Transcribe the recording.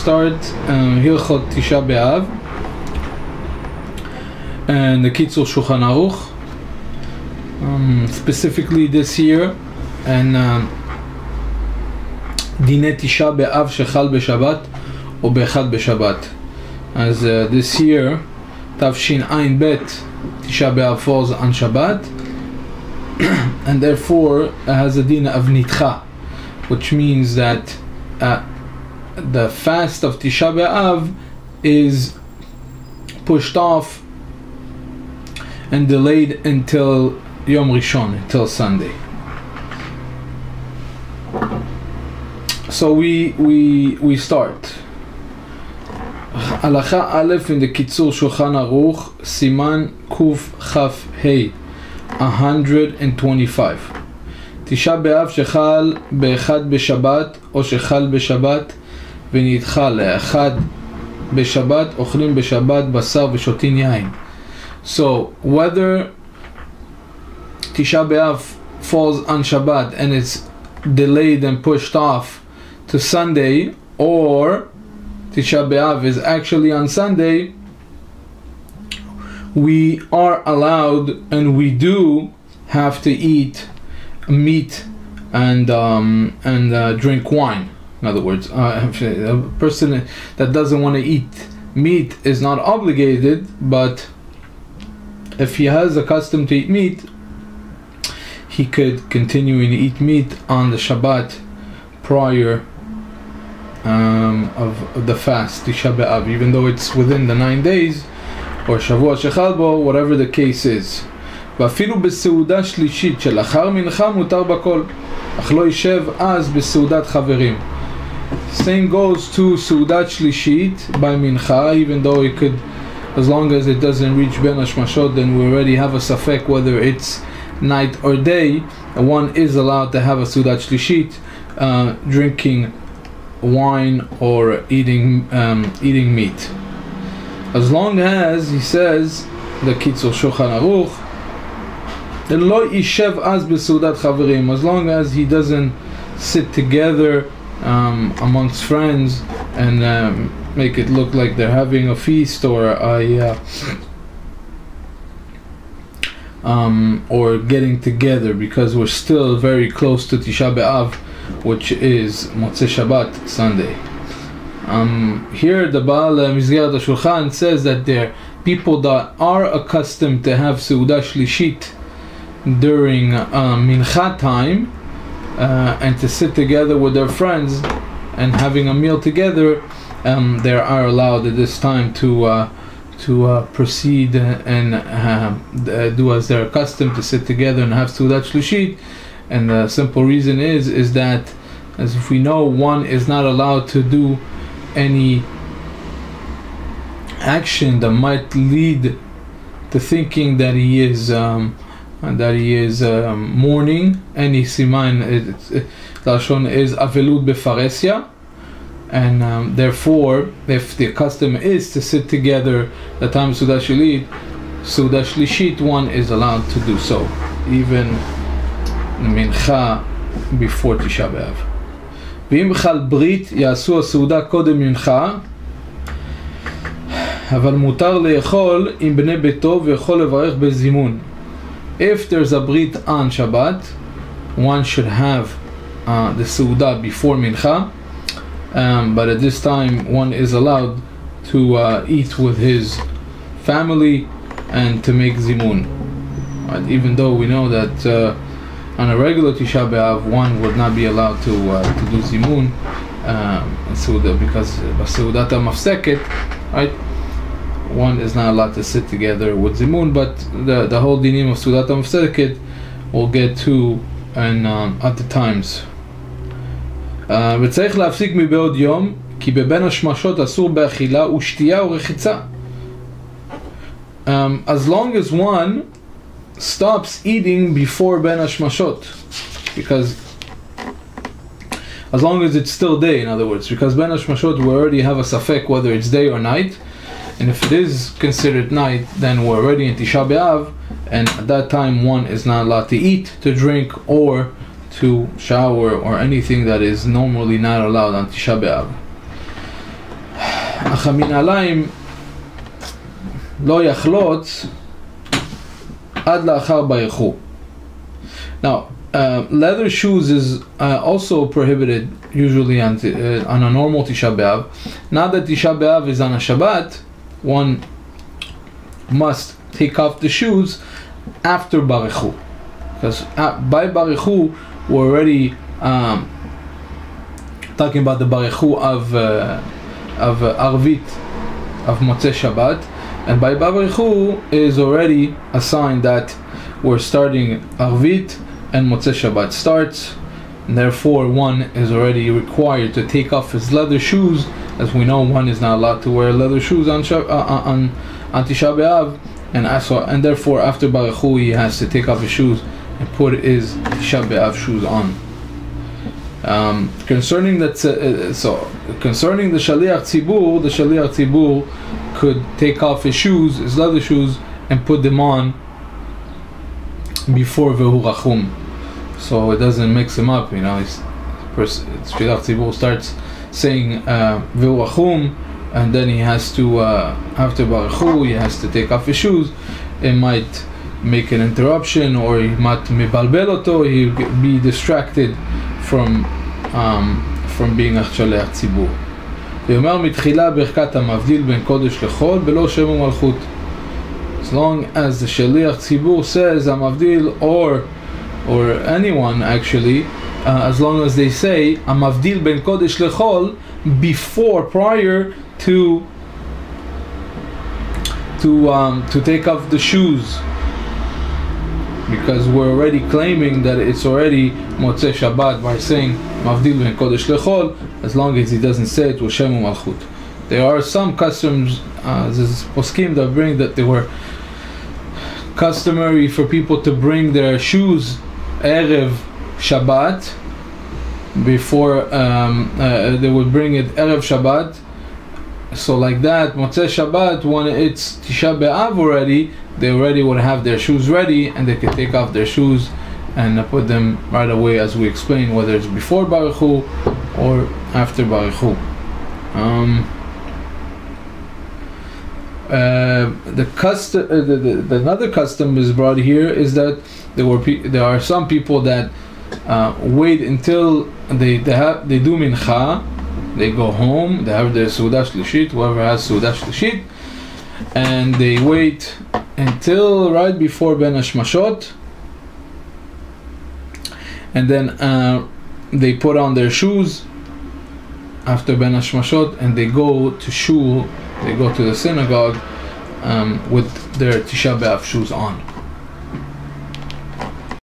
start Hilchot Tisha B'av and the Kitzur Shulchan Aruch, specifically this year, and Dine Tisha B'av Shechal B'Shabbat or B'echad B'Shabbat. As this year, Tavshin Ayin Bet Tisha B'av falls on Shabbat, and therefore it has a din of Nitcha, which means that the fast of Tisha B'av is pushed off and delayed until Yom Rishon, until Sunday. So we start. Halacha Aleph in the Kitzur Shulchan Aruch, Siman Kuf Chaf Hey, 125. Tisha B'av shechal be'echad b'Shabbat או shechal b'Shabbat ונדחה לאחד b'Shabbat אוכלים b'Shabbat בשר ושותים יין. So whether Tisha B'av falls on Shabbat and it's delayed and pushed off to Sunday, or Tisha B'av is actually on Sunday, we are allowed and we do have to eat meat and drink wine. In other words, a person that doesn't want to eat meat is not obligated, but if he has a custom to eat meat, he could continue to eat meat on the Shabbat prior of the fast, Tisha B'av, even though it's within the 9 days, or Shavua Shechal Bo, whatever the case is. ואפילו בסעודה שלישית שלאחר מנחה מותר בכל, אך לא יישב אז בסעודת חברים. Same goes to סעודת שלישית by mincha, even though it could, as long as it doesn't reach ben hashmashot, then we already have a safek whether it's night or day. One is allowed to have a סעודת שלישית, drinking wine or eating meat, as long as, he says, the Kitzur Shulchan Aruch, lo yishev az beseudat chaverim, as long as he doesn't sit together amongst friends and make it look like they're having a feast or or getting together, because we're still very close to Tisha B'av, which is Motzei Shabbat, Sunday. Here the Baal Mizgerat HaShulchan says that there are people that are accustomed to have Seudah Shlishit during Mincha time and to sit together with their friends and having a meal together. They are allowed at this time to proceed and do as they're accustomed, to sit together and have Seudah Shlishit. And the simple reason is that, as if we know, one is not allowed to do any action that might lead to thinking that he is mourning. Any siman, lashon is avelud befaresya, and therefore, if the custom is to sit together the time Seudah Shlishit, one is allowed to do so, even mincha before Tisha B'av. ואם בכלל ברית יעשו הסעודה קודם מנחה, אבל מותר לאכול עם בני ביתו ויכול לברך בזימון. If there's a brit on Shabbat, one should have the סעודה before mincha, but at this time one is allowed to eat with his family and to make zimun. Right? Even though we know that on a regular Tisha B'av, one would not be allowed to do zimun, because Seudat HaMafseket, right? One is not allowed to sit together with zimun, but the whole dinim of Seudat HaMafseket we'll get to and other times. וצריך להפסיק מבעוד יום, כי בבין השמשות אסור באכילה ושתייה ורחיצה. As long as one stops eating before Ben Hashmashot, because as long as it's still day, in other words, because Ben Hashmashot we already have a safek whether it's day or night, and if it is considered night, then we're already in Tisha B'av, and at that time one is not allowed to eat, to drink, or to shower, or anything that is normally not allowed on Tisha B'av. אך המנהליים לא יחלוץ עד לאחר ברכו. Now, leather shoes is also prohibited usually on a normal Tisha B'av. Now that Tisha B'av is on a Shabbat, one must take off the shoes after Barechu. Because by Barechu, we're already talking about the Barechu of Arvit, of Motzei Shabbat. And by Barechu is already a sign that we're starting Arvit and Motzei Shabbat starts, and therefore one is already required to take off his leather shoes. As we know, one is not allowed to wear leather shoes on Tisha B'av, and therefore after Barechu he has to take off his shoes and put his Tisha B'av shoes on. Concerning the Shaliach Tzibur could take off his shoes, his leather shoes, and put them on before Vehu Rachum, so it doesn't mix him up. Shaliach Tzibur starts saying Vehu Rachum, and then he has to after Barechu he has to take off his shoes. It might make an interruption, or he might mibalbel oto, he'll be distracted from being a Shaliach Tzibur. ויאמר מתחילה ברכת המבדיל בין קודש לחול בלא שם ומלכות. As long as the Shaliach Tzibur says Amavdil, or anyone actually, as long as they say Amavdil ben Kodesh lechol prior to take off the shoes, because we're already claiming that it's already Motzei Shabbat by saying Mavdil ben Kodesh lechol, as long as he doesn't say it with Shem u'Malchut. There are some customs, there's Poskim that bring that they were customary for people to bring their shoes Erev Shabbat, before they would bring it Erev Shabbat. So like that, Motzei Shabbat, when it's Tisha B'av already, they already would have their shoes ready, and they could take off their shoes and put them right away, as we explained, whether it's before Barechu or after Barechu. Another custom is brought here is that there are some people that wait until they do mincha, they go home, they have their Seudah Shlishit, whoever has Seudah Shlishit, and they wait until right before Ben Hashmashot, and then they put on their shoes after Ben Hashmashot, and they go to shul, they go to the synagogue with their Tisha B'av shoes on.